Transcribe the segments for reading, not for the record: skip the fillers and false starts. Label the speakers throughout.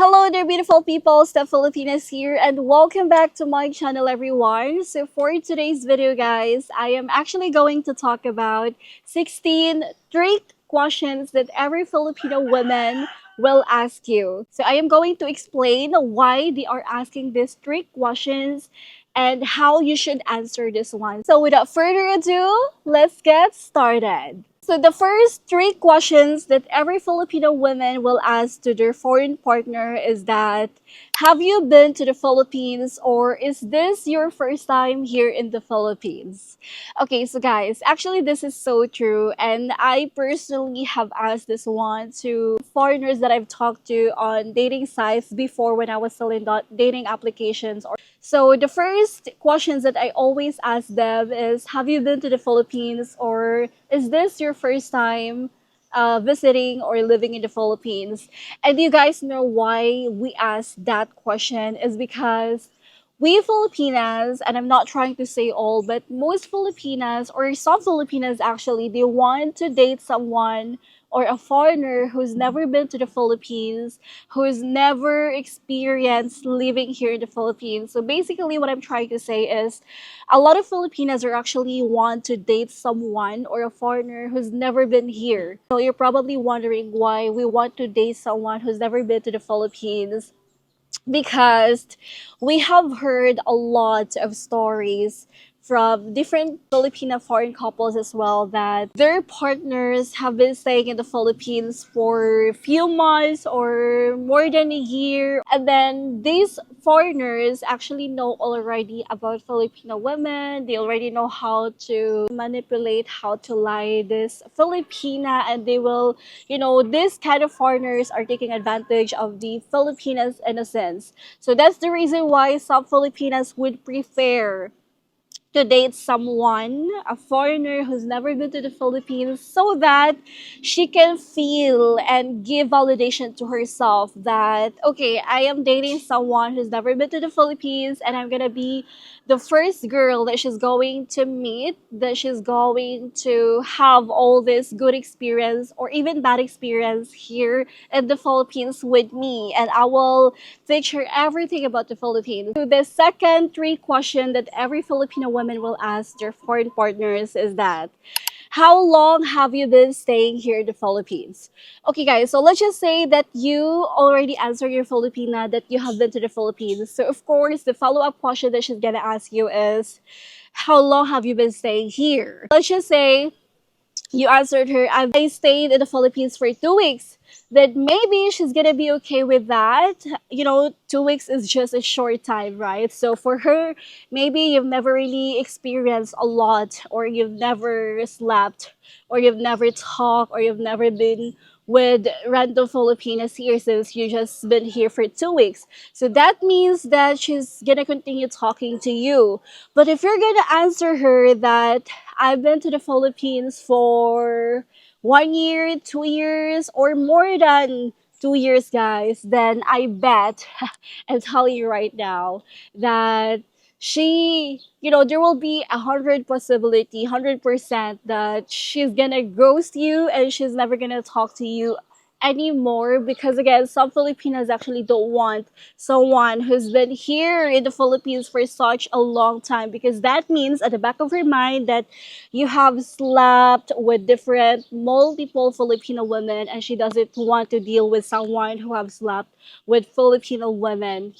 Speaker 1: Hello there, beautiful people. Steph Filipinas here, and welcome back to my channel, everyone. So for today's video, guys, I am actually going to talk about 16 trick questions that every Filipino woman will ask you. So I am going to explain why they are asking these trick questions and how you should answer this one. So without further ado, let's get started. So the first three questions that every Filipino woman will ask to their foreign partner is that, have you been to the Philippines, or is this your first time here in the Philippines? Okay, so guys, actually this is so true, and I personally have asked this one to foreigners that I've talked to on dating sites before when I was still in dating applications. So the first questions that I always ask them is, have you been to the Philippines, or is this your first time visiting or living in the Philippines? And you guys know why we ask that question is because we Filipinas, and I'm not trying to say all, but most Filipinas, or some Filipinas actually, they want to date someone or a foreigner who's never been to the Philippines, who's never experienced living here in the Philippines. So basically, what I'm trying to say is a lot of Filipinas are actually want to date someone or a foreigner who's never been here. So you're probably wondering why we want to date someone who's never been to the Philippines, because we have heard a lot of stories from different Filipino foreign couples as well that their partners have been staying in the Philippines for a few months or more than a year. And then these foreigners actually know already about Filipino women. They already know how to manipulate, how to lie this Filipina, and they will, this kind of foreigners are taking advantage of the Filipinas' innocence. So that's the reason why some Filipinas would prefer to date someone, a foreigner who's never been to the Philippines, so that she can feel and give validation to herself that, okay, I am dating someone who's never been to the Philippines, and I'm gonna be the first girl that she's going to meet, that she's going to have all this good experience or even bad experience here in the Philippines with me, and I will teach her everything about the Philippines. So the second three question that every Filipino woman will ask their foreign partners is that, how long have you been staying here in the Philippines? Okay, guys, so let's just say that you already answered your Filipina that you have been to the Philippines. So, of course, the follow-up question that she's gonna ask you is, how long have you been staying here? Let's just say you answered her, I stayed in the Philippines for 2 weeks. That maybe she's gonna be okay with that. 2 weeks is just a short time, right? So for her, maybe you've never really experienced a lot, or you've never slept, or you've never talked, or you've never been with random Filipinas here since you just been here for 2 weeks. So that means that she's gonna continue talking to you. But if you're gonna answer her that I've been to the Philippines for 1 year, 2 years, or more than 2 years, guys, then I bet, I'm telling you right now, that there will be 100% that she's gonna ghost you and she's never gonna talk to you anymore, because again, some Filipinas actually don't want someone who's been here in the Philippines for such a long time, because that means at the back of her mind that you have slept with different multiple Filipino women, and she doesn't want to deal with someone who have slept with Filipino women,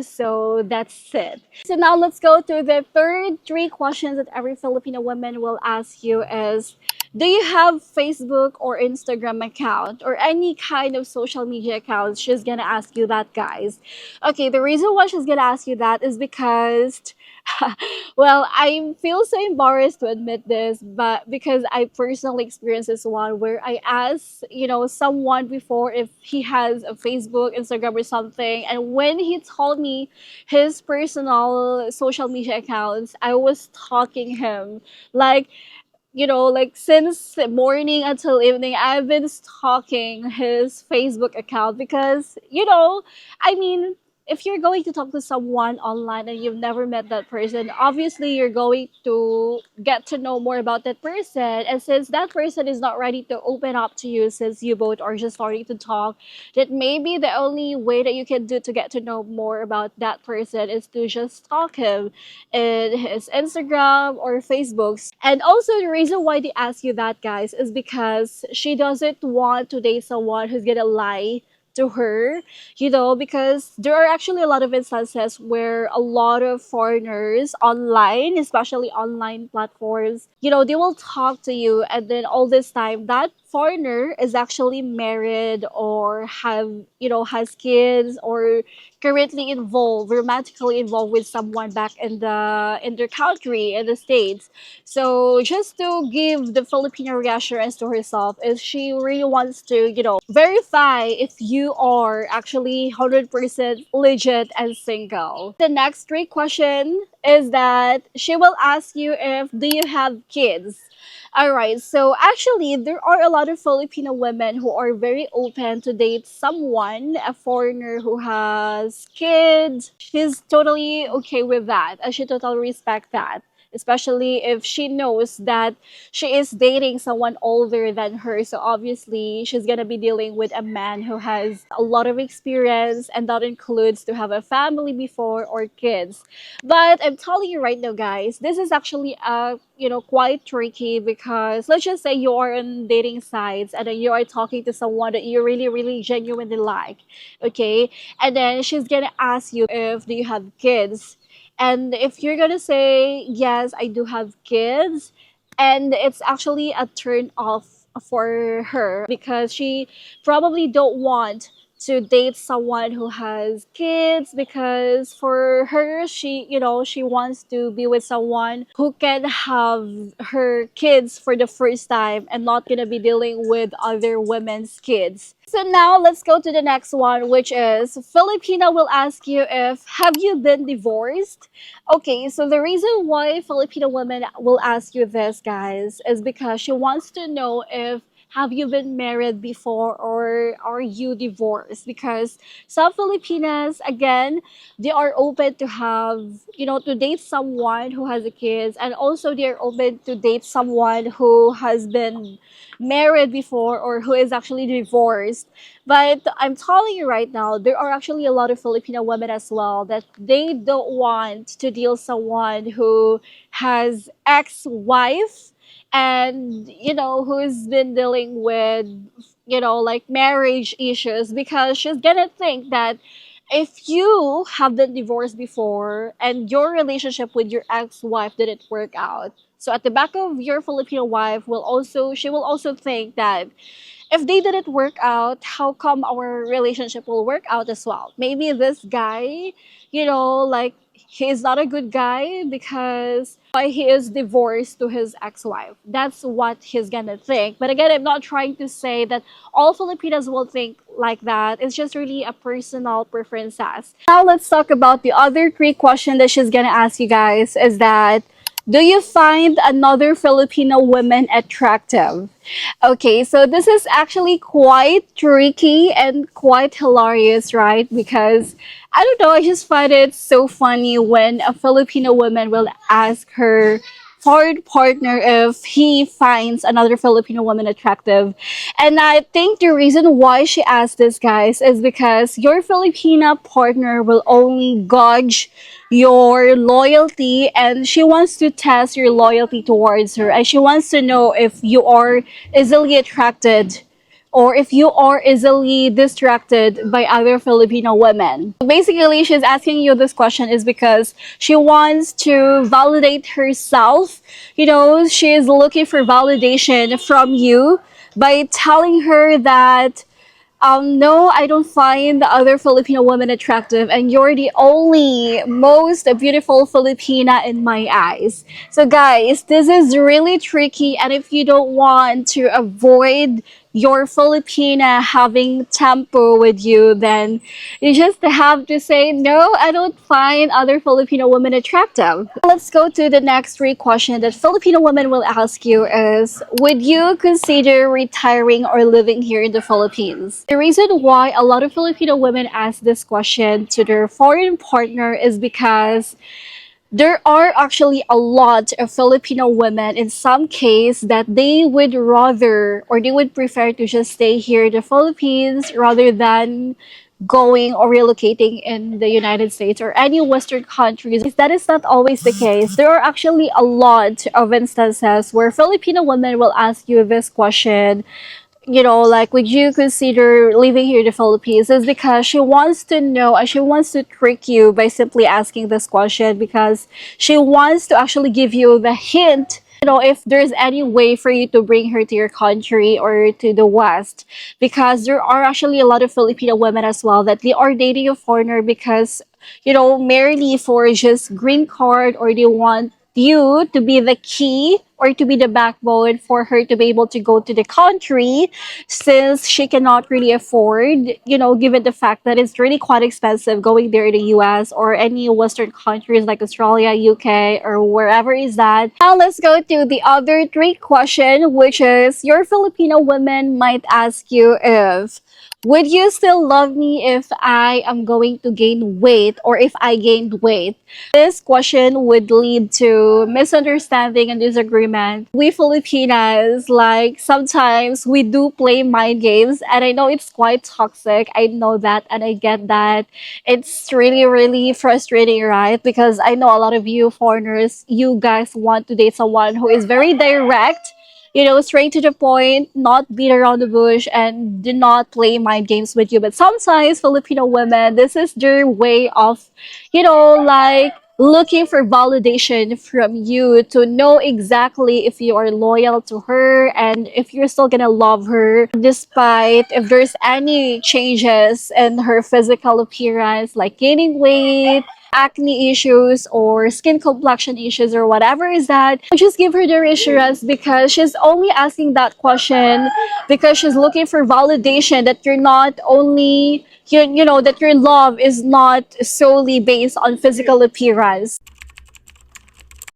Speaker 1: so that's it. So now let's go to the third three questions that every Filipino woman will ask you is, do you have Facebook or Instagram account or any kind of social media accounts? She's gonna ask you that, guys. Okay, the reason why she's gonna ask you that is because well, I feel so embarrassed to admit this, but because I personally experienced this one where I asked, someone before if he has a Facebook, Instagram, or something, and when he told me his personal social media accounts, I was stalking him. Like since morning until evening, I've been stalking his Facebook account because, I mean, if you're going to talk to someone online and you've never met that person, obviously you're going to get to know more about that person. And since that person is not ready to open up to you, since you both are just starting to talk, that maybe the only way that you can do to get to know more about that person is to just stalk him in his Instagram or Facebook. And also, the reason why they ask you that, guys, is because she doesn't want to date someone who's gonna lie to her, because there are actually a lot of instances where a lot of foreigners online, especially online platforms, they will talk to you, and then all this time that foreigner is actually married or has kids, or currently involved, romantically involved with someone back in their country, in the States. So just to give the Filipino reassurance to herself, if she really wants to, verify if you are actually 100% legit and single. The next three question is that she will ask you if do you have kids. All right, so actually, there are a lot of Filipino women who are very open to date someone, a foreigner who has kids. She's totally okay with that, and she totally respect that. Especially if she knows that she is dating someone older than her. So obviously, she's gonna be dealing with a man who has a lot of experience, and that includes to have a family before or kids. But I'm telling you right now, guys, this is actually quite tricky, because let's just say you are on dating sites and then you are talking to someone that you really, really genuinely like, okay? And then she's gonna ask you if do you have kids. And if you're gonna say yes, I do have kids, and it's actually a turn off for her, because she probably don't want to date someone who has kids, because for her, she wants to be with someone who can have her kids for the first time and not gonna be dealing with other women's kids. So now let's go to the next one, which is Filipina will ask you if have you been divorced. Okay, so the reason why Filipino women will ask you this, guys, is because she wants to know if have you been married before or are you divorced? Because some Filipinas, again, they are open to have, to date someone who has a kids, and also they are open to date someone who has been married before or who is actually divorced. But I'm telling you right now, there are actually a lot of Filipino women as well that they don't want to deal someone who has ex-wife, and who's been dealing with like marriage issues, because she's gonna think that if you have been divorced before and your relationship with your ex-wife didn't work out, so at the back of your Filipino wife she will also think that if they didn't work out, how come our relationship will work out as well? Maybe this guy, like he's not a good guy because why he is divorced to his ex-wife. That's what he's gonna think. But again, I'm not trying to say that all Filipinos will think like that. It's just really a personal preferences. Now let's talk about the other three question that she's gonna ask you guys is that do you find another Filipino woman attractive? Okay, so this is actually quite tricky and quite hilarious, right? Because I don't know, I just find it so funny when a Filipino woman will ask her foreign partner if he finds another Filipino woman attractive. And I think the reason why she asked this, guys, is because your Filipina partner will only gauge your loyalty, and she wants to test your loyalty towards her, and she wants to know if you are easily attracted or if you are easily distracted by other Filipino women. Basically, she's asking you this question is because she wants to validate herself. She is looking for validation from you by telling her that no, I don't find the other Filipino women attractive, and you're the only most beautiful Filipina in my eyes. So, guys, this is really tricky, and if you don't want to avoid your Filipina having tempo with you, then you just have to say, no, I don't find other Filipino women attractive. Let's go to the next three questions that Filipino women will ask you is, would you consider retiring or living here in the Philippines? The reason why a lot of Filipino women ask this question to their foreign partner is because there are actually a lot of Filipino women in some case that they would rather or they would prefer to just stay here in the Philippines rather than going or relocating in the United States or any Western countries. That is not always the case. There are actually a lot of instances where Filipino women will ask you this question, like, would you consider living here in the Philippines? Is because she wants to know and she wants to trick you by simply asking this question because she wants to actually give you the hint, if there's any way for you to bring her to your country or to the West. Because there are actually a lot of Filipino women as well that they are dating a foreigner because, merely for just green card, or they want you to be the key or to be the backbone for her to be able to go to the country since she cannot really afford, given the fact that it's really quite expensive going there in the US or any Western countries like Australia, UK, or wherever is that. Now let's go to the other three question, which is your Filipino women might ask you if, would you still love me if I am going to gain weight or if I gained weight? This question would lead to misunderstanding and disagreement. We Filipinas, like, sometimes we do play mind games, and I know it's quite toxic. I know that, and I get that. It's really, really frustrating, right? Because I know a lot of you foreigners, you guys want to date someone who is very direct, straight to the point, not beat around the bush, and do not play mind games with you. But sometimes Filipino women, this is their way of, like, looking for validation from you to know exactly if you are loyal to her and if you're still gonna love her despite if there's any changes in her physical appearance, like gaining weight, acne issues, or skin complexion issues, or whatever is that. Just give her the reassurance because she's only asking that question because she's looking for validation that you're not only, that your love is not solely based on physical appearance.